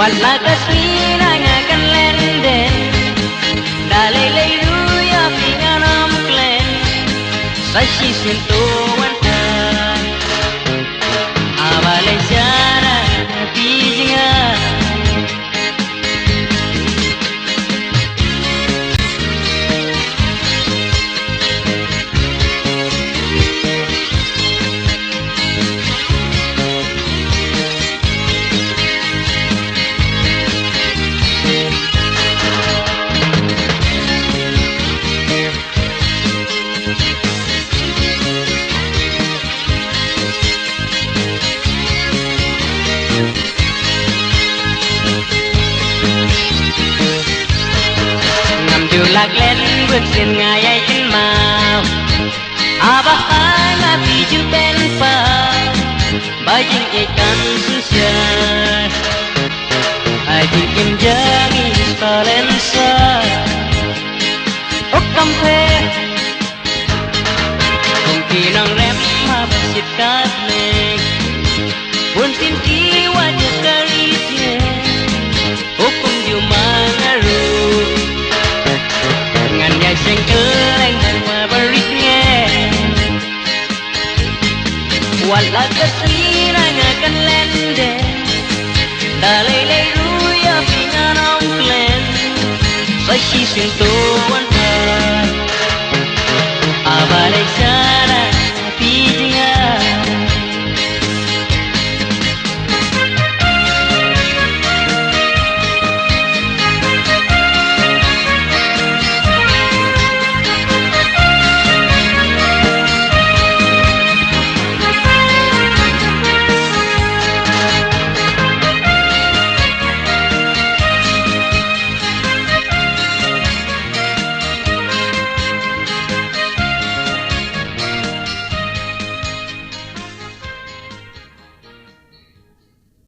Wala kasina nga kan lenden Dalay-lay ruya pinganam klen Sashi sintuan ta Abalay sana Pijinga lạc lên bước trên ngày ấy trên màu ba hai mà vì chưa bên phà ba chính cái căn xuống trời ai thì kim giang ta lên xa ốc cam phê không kỳ nàng rém mà bà xịt cát lên buồn tin ký qua cho cari thiê ốc cũng dù mà ngã ru ngan nhai sen keleng ma beritnya wala kasina ngakan lende dalay-lay ruya pinganong klen sashi sintuan